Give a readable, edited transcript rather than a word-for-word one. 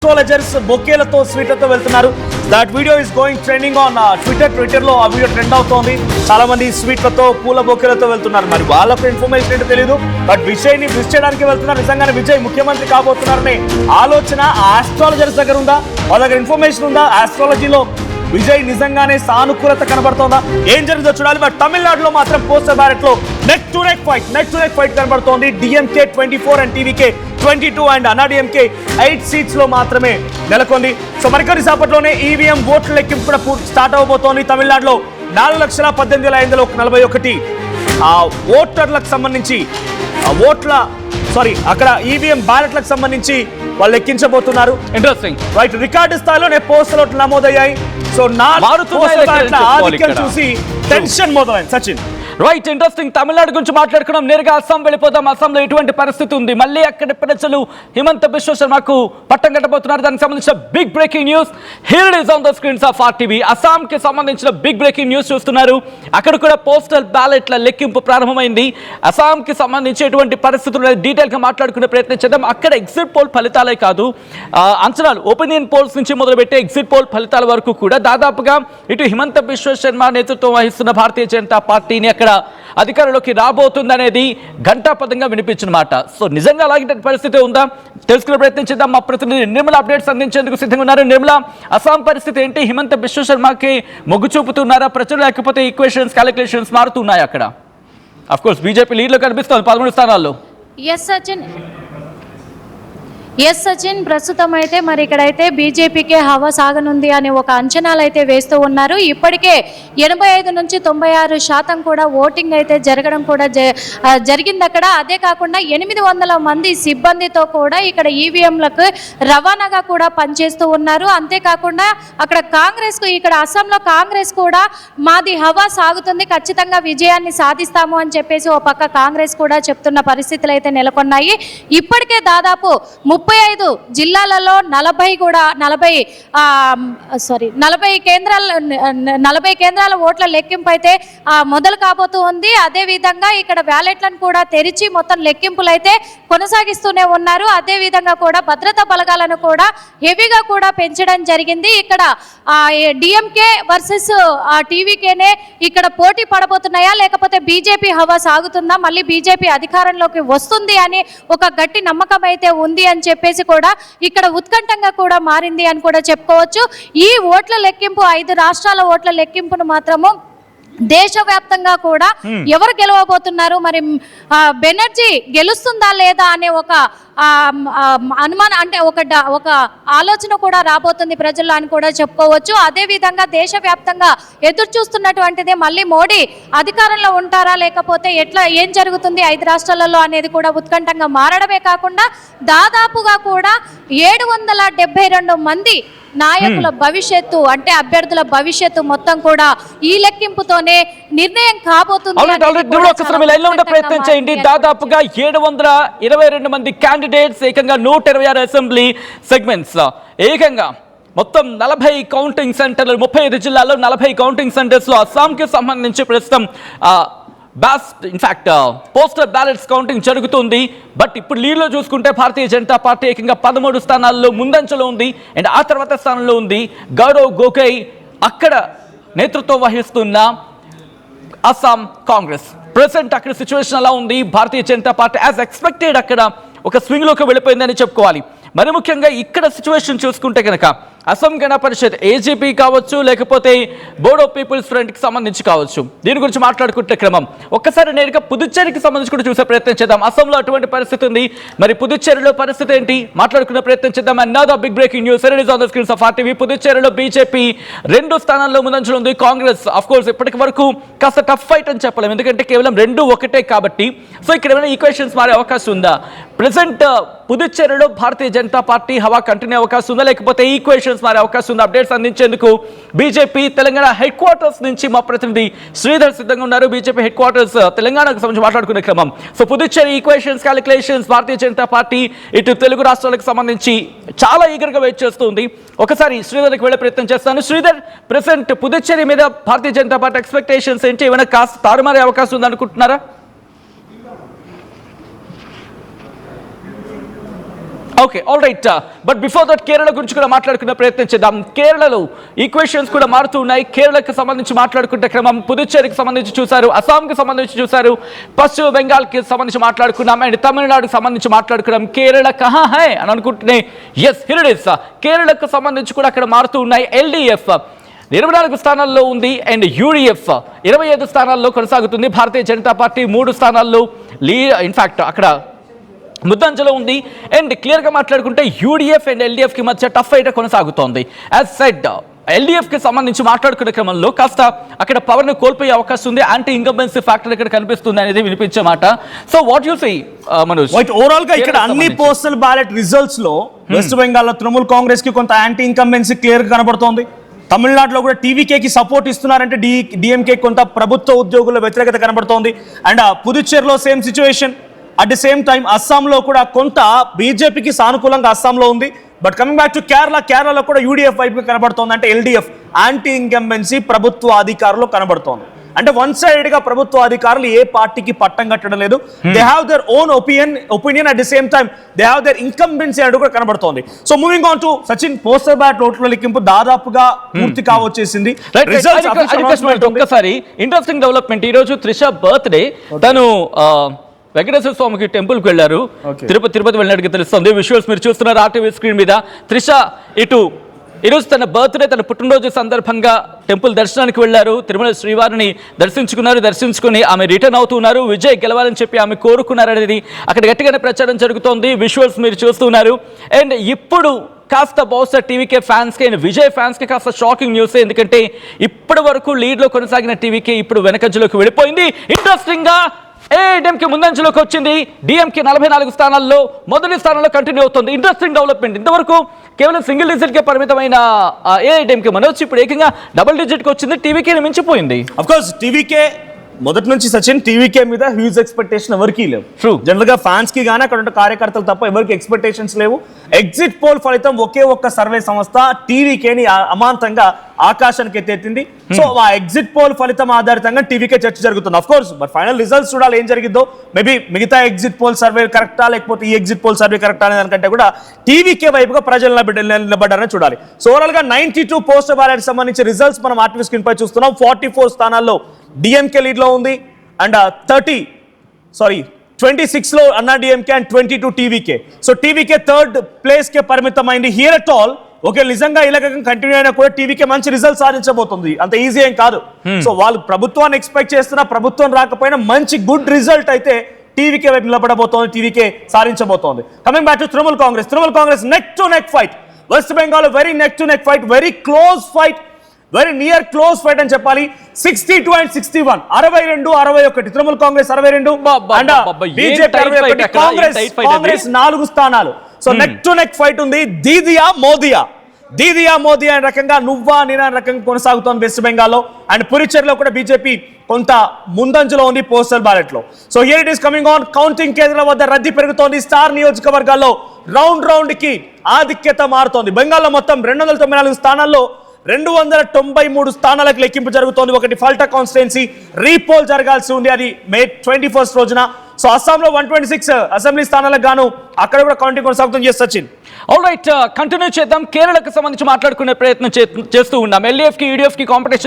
astrologers బొకేలతో స్వీట్లతో వెళ్తున్నారు. That video is going trending on Twitter లో ఆ వీడియో ట్రెండ్ అవుతోంది. చాలా మంది స్వీట్లతో పూల బొకేలతో వెళ్తున్నారు. మరి వాళ్ళకు ఇన్ఫర్మేషన్ ఏంటో తెలియదు, బట్ విజయ్ ని విష్ చేయడానికి వెళ్తున్నారు. నిజంగానే విజయ్ ముఖ్యమంత్రి కాబోతున్నారనే ఆలోచన ఆస్ట్రాలజర్స్ దగ్గర ఉందా? వాళ్ళ దగ్గర ఇన్ఫర్మేషన్ ఉందా? ఆస్ట్రాలజీలో విజయ్ నిజంగానే సానుకూలత కనబడుతోందా? ఏం జరుగుతుందో చూడాలి. బట్ తమిళనాడులో మాత్రం పోస్టల్ బ్యాలెట్ లో నెక్ టు నెక్ ఫైట్ కనబడుతోంది. DMK 24 and TVK 22 and Anna DMK 8 seats లో మాత్రమే నెలకొంది. సో మరికొన్ని సేపట్లోనే ఈవీఎం ఓట్ల లెక్కింపు కూడా స్టార్ట్ అవబోతోంది. తమిళనాడులో 4,18,541 ఓటర్లకు సంబంధించి అక్కడ ఈవీఎం బ్యాలెట్లకు సంబంధించి వాళ్ళు లెక్కించబోతున్నారు. Interesting right. రికార్డు స్థాయిలోనే పోస్టల్ ఓట్లు నమోదయ్యాయి. సో ఆధిక్యం చూసి టెన్షన్ మొదలైంది. Sachin right, interesting. తమిళనాడు గురించి మాట్లాడుకున్నాం. నేరుగా అస్సాం వెళ్ళిపోతాం. అస్సాంలో ఎటువంటి పరిస్థితి ఉంది? మళ్ళీ అక్కడ ప్రజలు హిమంత బిశ్వ శర్మకు పట్టం కట్టబోతున్నారు. దానికి సంబంధించిన big breaking news here it is on the screens of RTV. అస్సాంకి సంబంధించిన బిగ్ బ్రేకింగ్ న్యూస్ చూస్తున్నారు. అక్కడ కూడా పోస్టల్ బ్యాలెట్ల లెక్కింపు ప్రారంభమైంది. అస్సాంకి సంబంధించి ఎటువంటి పరిస్థితులు డీటెయిల్ గా మాట్లాడుకునే ప్రయత్నం చేద్దాం. అక్కడ ఎగ్జిట్ పోల్ ఫలితాలే కాదు, అంచనాలు, ఒపీనియన్ పోల్స్ నుంచి మొదలుపెట్టే ఎగ్జిట్ పోల్ ఫలితాల వరకు కూడా దాదాపుగా ఇటు హిమంత బిశ్వ శర్మ నేతృత్వం వహిస్తున్న భారతీయ జనతా పార్టీని అక్కడ అధికారంలోకి రాబోతుందనేది ఘంటాపథంగా వినిపించిన మాట. సో నిజంగా అలాంటి పరిస్థితి ఉందా? తెలుసుకునే ప్రయత్నం చేద్దాం. మా ప్రతినిధి నిర్మల అప్డేట్స్ అందించేందుకు సిద్ధంగా ఉన్నారు. నిర్మల, అస్సాం పరిస్థితి ఏంటి? హిమంత బిశ్వ శర్మకి మొగ్గు చూపుతున్నారా ప్రజలు, లేకపోతే ఈక్వేషన్స్ క్యాలిక్యులేషన్స్ మారుతున్నాయి అక్కడ? అఫ్ కోర్స్ బీజేపీ లీడ్లో కనిపిస్తుంది 13 స్థానాల్లో. ఎస్ సచిన్, ప్రస్తుతం అయితే మరి ఇక్కడైతే బీజేపీకే హవా సాగనుంది అనే ఒక అంచనాలు అయితే వేస్తూ ఉన్నారు. ఇప్పటికే 85 నుంచి 96% కూడా ఓటింగ్ అయితే జరగడం కూడా జరిగింది అక్కడ. అదే కాకుండా 800 మంది సిబ్బందితో కూడా ఇక్కడ ఈవీఎంలకు రవాణాగా కూడా పనిచేస్తూ ఉన్నారు. అంతేకాకుండా అక్కడ ఇక్కడ అస్సాంలో కాంగ్రెస్ కూడా మాది హవా సాగుతుంది, ఖచ్చితంగా విజయాన్ని సాధిస్తాము అని చెప్పేసి ఓ పక్క కాంగ్రెస్ కూడా చెప్తున్న పరిస్థితులు అయితే నెలకొన్నాయి. ఇప్పటికే దాదాపు 35 జిల్లాలలో 40 కేంద్రాల ఓట్ల లెక్కింపు అయితే మొదలు కాబోతూ ఉంది. అదేవిధంగా ఇక్కడ వ్యాలెట్లను కూడా తెరిచి మొత్తం లెక్కింపులు అయితే కొనసాగిస్తూనే ఉన్నారు. అదేవిధంగా కూడా భద్రతా బలగాలను కూడా హెవీగా కూడా పెంచడం జరిగింది. ఇక్కడ డిఎంకే వర్సెస్ టీవీకేనే ఇక్కడ పోటీ పడబోతున్నాయా, లేకపోతే బీజేపీ హవా సాగుతుందా, మళ్ళీ బీజేపీ అధికారంలోకి వస్తుంది అని ఒక గట్టి నమ్మకం అయితే ఉంది అని చెప్పేసి కూడా ఇక్కడ ఉత్కంఠంగా కూడా మారింది అని కూడా చెప్పుకోవచ్చు. ఈ ఓట్ల లెక్కింపు 5 రాష్ట్రాల ఓట్ల లెక్కింపును మాత్రము దేశవ్యాప్తంగా కూడా ఎవరు గెలవబోతున్నారు, మరి బెనర్జీ గెలుస్తుందా లేదా అనే ఒక అనుమానం, అంటే ఒక ఆలోచన కూడా రాబోతుంది ప్రజల్లో అని కూడా చెప్పుకోవచ్చు. అదేవిధంగా దేశవ్యాప్తంగా ఎదురు చూస్తున్నటువంటిదే మళ్ళీ మోడీ అధికారంలో ఉంటారా, లేకపోతే ఏం జరుగుతుంది 5 రాష్ట్రాలలో అనేది కూడా ఉత్కంఠంగా మారడమే కాకుండా దాదాపుగా కూడా 772 మంది నాయకుల భవిష్యత్తు, అంటే అభ్యర్థుల భవిష్యత్తు మొత్తం కూడా ఈ లెక్కింపుతోనే నిర్ణయం కాబోతుంది. ప్రయత్నం చేయండి. దాదాపుగా 722 మంది క్యాండిడేట్స్, ఏకంగా 126 అసెంబ్లీ సెగ్మెంట్స్, ఏకంగా మొత్తం 40 కౌంటింగ్ సెంటర్లు, 35 జిల్లాల్లో 40 కౌంటింగ్ సెంటర్స్ లో అస్సాంకి సంబంధించి ప్రస్తుతం పోస్టల్ బ్యాలెట్స్ కౌంటింగ్ జరుగుతుంది. బట్ ఇప్పుడు లీడ్లో చూసుకుంటే భారతీయ జనతా పార్టీ ఏకంగా 13 స్థానాల్లో ముందంజలో ఉంది. అండ్ ఆ తర్వాత స్థానంలో ఉంది గౌరవ్ గొగోయ్, అక్కడ నేతృత్వం వహిస్తున్న అస్సాం కాంగ్రెస్. ప్రెసెంట్ అక్కడ సిచ్యువేషన్ అలా ఉంది. Bharatiya Janata party as expected అక్కడ ఒక స్వింగ్లోకి వెళ్ళిపోయిందని చెప్పుకోవాలి. మరి ముఖ్యంగా ఇక్కడ సిచ్యువేషన్ చూసుకుంటే కనుక అస్సాం గణ పరిషత్ ఏజీపీ కావచ్చు, లేకపోతే బోడో పీపుల్స్ ఫ్రంట్కి సంబంధించి కావచ్చు, దీని గురించి మాట్లాడుకుంటే క్రమం ఒక్కసారి నేరుగా పుదుచ్చేరికి సంబంధించి కూడా చూసే ప్రయత్నం చేద్దాం. అస్సాంలో అటువంటి పరిస్థితి ఉంది, మరి పుదుచ్చేరిలో పరిస్థితి ఏంటి మాట్లాడుకునే ప్రయత్నం చేద్దాం. And big breaking news is on the screens of RTV. పుదుచ్చేరిలో బీజేపీ 2 స్థానాల్లో ముందంజలో ఉంది. కాంగ్రెస్ ఆఫ్ కోర్స్ ఇప్పటి వరకు కాస్త టఫ్ ఫైట్ అని చెప్పలేము, ఎందుకంటే కేవలం 2-1 కాబట్టి. సో ఇక్కడ ఏమైనా ఈక్వేషన్స్ మారే అవకాశం ఉందా? ప్రెసెంట్ పుదుచ్చేరిలో భారతీయ జనతా పార్టీ హవా కంటిన్యూ అవకాశం ఉందా, లేకపోతే ఈక్వేషన్స్ మారే అవకాశం ఉందా? అప్డేట్స్ అందించేందుకు బీజేపీ తెలంగాణ హెడ్ క్వార్టర్స్ నుంచి మా ప్రతినిధి శ్రీధర్ సిద్ధంగా ఉన్నారు. బీజేపీ హెడ్ క్వార్టర్స్ తెలంగాణకు సంబంధించి మాట్లాడుకునే క్రమం. So Puducherry equations calculations Bharatiya Janata party ఇటు తెలుగు రాష్ట్రాలకు సంబంధించి చాలా ఈగర్గా వెయిట్ చేస్తుంది. ఒకసారి శ్రీధర్కి వెళ్ళే ప్రయత్నం చేస్తాను. శ్రీధర్, ప్రెసెంట్ పుదుచ్చేరి మీద భారతీయ జనతా పార్టీ ఎక్స్పెక్టేషన్స్ ఏంటి? ఏమైనా కాస్త తారుమారే అవకాశం ఉందనుకుంటున్నారా? Okay, all right. But before that Kerala గురించి కూడా మాట్లాడుకునే ప్రయత్నం చేద్దాం. కేరళలో ఈక్వేషన్స్ కూడా మారుతూ ఉన్నాయి. కేరళకు సంబంధించి మాట్లాడుకుంటే క్రమం పుదుచ్చేరికి సంబంధించి చూశారు, అస్సాంకి సంబంధించి చూశారు, పశ్చిమ బెంగాల్కి సంబంధించి మాట్లాడుకున్నాం, అండ్ తమిళనాడుకి సంబంధించి మాట్లాడుకున్నాం. కేరళ కహా హై అని అనుకుంటున్నాయి. Yes, here it is. కేరళకు సంబంధించి కూడా అక్కడ మారుతూ ఉన్నాయి. ఎల్డిఎఫ్ 24 స్థానాల్లో ఉంది, అండ్ యూడిఎఫ్ 25 స్థానాల్లో కొనసాగుతుంది. భారతీయ జనతా పార్టీ 3 స్థానాల్లో ఇన్ఫాక్ట్ అక్కడ ముద్దంజలో ఉంది. అండ్ క్లియర్గా మాట్లాడుకుంటే యూడిఎఫ్ అండ్ ఎల్డిఎఫ్కి మధ్య టఫ్ ఫైట్ కొనసాగుతోంది. యాజ్ సెడ్, ఎల్డిఎఫ్కి సంబంధించి మాట్లాడుకునే క్రమంలో కాస్త అక్కడ పవర్ని కోల్పోయే అవకాశం ఉంది. యాంటీ ఇన్కంబెన్సీ ఫ్యాక్టర్ ఇక్కడ కనిపిస్తుంది అనేది వినిపించే మాట. So what you see Manoj? Overall గా ఇక్కడ అన్ని పోస్టల్ బ్యాలెట్ రిజల్ట్స్ లో వెస్ట్ బెంగాల్ లో తృణమూల్ కాంగ్రెస్ కి కొంత యాంటీ ఇన్కంబెన్సీ క్లియర్ గా కనబడుతోంది. తమిళనాడులో కూడా టీవీకేకి సపోర్ట్ ఇస్తున్నారంటే డిఎంకే కొంత ప్రభుత్వ ఉద్యోగుల వ్యతిరేకత కనబడుతోంది. అండ్ పుదుచ్చేరిలో same situation. At the same time అస్సాంలో కూడా కొంత బీజేపీకి సానుకూలంగా అస్సాంలో ఉంది. బట్ కమింగ్ బ్యాక్ టు కేరళలో కూడా యూడిఎఫ్ వైపు కనబడుతోంది. అంటే ఎల్డిఎఫ్ యాంటీ ఇన్కంబెన్సీ ప్రభుత్వ అధికారులు కనబడుతోంది. అంటే వన్ సైడ్ గా ప్రభుత్వ అధికారులు ఏ పార్టీకి పట్టం కట్టడం లేదు. They have their own opinion at the same time they have their incumbency అనేది కూడా కనబడుతోంది. So moving on to Sachin, postal ballot ఓట్ల లెక్కింపు దాదాపుగా పూర్తి కావచ్చేసింది. ఒక్కసారి ఇంట్రెస్టింగ్ డెవలప్మెంట్, ఈ రోజు త్రిష బర్త్డే. తను వెంకటేశ్వర స్వామికి టెంపుల్కి వెళ్ళారు, తిరుపతి వెళ్ళినట్టుగా తెలుస్తుంది. విజువల్స్ మీరు చూస్తున్నారు ఆర్టీవీ స్క్రీన్ మీద. త్రిష ఈరోజు తన బర్త్డే, తన పుట్టినరోజు సందర్భంగా టెంపుల్ దర్శనానికి వెళ్ళారు. తిరుమల శ్రీవారిని దర్శించుకుని ఆమె రిటర్న్ అవుతున్నారు. విజయ్ గెలవాలని చెప్పి ఆమె కోరుకున్నారనేది అక్కడ గట్టిగానే ప్రచారం జరుగుతోంది. విజువల్స్ మీరు చూస్తున్నారు. అండ్ ఇప్పుడు కాస్త బహుశా టీవీకే ఫ్యాన్స్కి అండ్ విజయ్ ఫ్యాన్స్కి కాస్త షాకింగ్ న్యూస్. ఎందుకంటే ఇప్పటి వరకు లీడ్లో కొనసాగిన టీవీకే ఇప్పుడు వెనకంజలోకి వెళ్ళిపోయింది. ఇంట్రెస్టింగ్గా ఏఐఎంకే ముందంజలోకి వచ్చింది. డిఎంకే 44 స్థానాల్లో మొదటి స్థానంలో కంటిన్యూ అవుతుంది. Interesting development. ఇంతవరకు కేవలం సింగిల్ డిజిట్కే పరిమితమైన ఏఐఎంకే మనోజ్ ఇప్పుడు ఏకంగా డబుల్ డిజిట్కి వచ్చింది. టీవీకేని మించిపోయింది. అఫ్ కోర్స్ టీవీకే మొదటి నుంచి సచిన్ టీవీకే మీద హ్యూజ్ ఎక్స్పెక్టేషన్ ఎవరికి లేవు. ట్రూ. జనరల్ గా ఫ్యాన్స్ కి గానీ అక్కడ ఉన్న కార్యకర్తలు తప్ప ఎవరికి ఎక్స్పెక్టేషన్స్ లేవు. ఎగ్జిట్ పోల్ ఫలితం ఒకే ఒక్క సర్వే సంస్థ టీవీకేని అమాంతంగా ఆకాశానికి ఎత్తేసింది. సో ఆ ఎగ్జిట్ పోల్ ఫలితం ఆధారితంగా టీవీకే చర్చ జరుగుతుంది. Of course but final results చూడాలి ఏం జరిగిందో. మేబీ మిగతా ఎగ్జిట్ పోల్ సర్వే కరెక్టా లేకపోతే ఈ ఎగ్జిట్ పోల్ సర్వే కరెక్టా అనే దానికంటే కూడా టీవీకే వైపుగా ప్రజలు నిలబడ్డారని చూడాలి. సో ఓవరాల్ గా 92 పోస్టల్ బ్యాలెట్ సంబంధించి రిజల్ట్స్ మనం ఆర్టీవీ స్క్రీన్ పై చూస్తున్నాం. 44 స్థానాల్లో డిఎంకే లీడ్ లో ఉంది. అండ్ 26 లో Anna DMK and 22 TVK. So TVK third place కే పరిమితమైంది. హియర్ అట్ ఆల్ ఓకే, నిజంగా ఇలాగ కంటిన్యూ అయినా కూడా టీవీకే మంచి రిజల్ట్ సాధించబోతుంది. అంత ఈజీ ఏం కాదు. సో వాళ్ళు ప్రభుత్వాన్ని ఎక్స్పెక్ట్ చేస్తున్నా, ప్రభుత్వం రాకపోయినా మంచి గుడ్ రిజల్ట్ అయితే టీవీకే వైపు నిలబడబోతోంది, టీవీకే సాధించబోతోంది. Coming back to Trinamool Congress neck to neck fight. West Bengal very neck to neck fight, very close fight, very near close fight అని చెప్పాలి. 62 and 61, 62-61 Trinamool Congress 62 and BJP 61. Congress 4 స్థానాలు. So neck to neck fight ఉంది. దీదియా మోదియా అనే రకంగా నువ్వా నేనా రకంగా కొనసాగుతోంది వెస్ట్ బెంగాల్లో. అండ్ పుదుచ్చేరిలో కూడా బీజేపీ కొంత ముందంజలో ఉంది పోస్టల్ బ్యాలెట్ లో. So here it is coming on. Counting కేంద్రాల వద్ద రద్దీ పెరుగుతోంది. స్టార్ నియోజకవర్గాల్లో రౌండ్ కి ఆధిక్యత మారుతోంది. బెంగాల్లో మొత్తం 294 స్థానాల్లో 293 స్థానాలకు లెక్కింపు జరుగుతోంది. ఒకటి ఫాల్టా కాన్స్టిట్యుయెన్సీ రీపోల్ జరగాల్సి ఉంది, అది May 21 రోజున. సో అస్సాంలో 126 అసెంబ్లీ స్థానాలకు గాను అక్కడ కూడా కౌంటింగ్ కొనసాగుతుంది. సచిన్, ఆల్ రైట్, కంటిన్యూ చేద్దాం. కేరళకు సంబంధించి మాట్లాడుకునే ప్రయత్నం చేస్తూ ఉన్నాం. ఎల్డీఎఫ్ కి యూడీఎఫ్ కి కాంపిటీషన్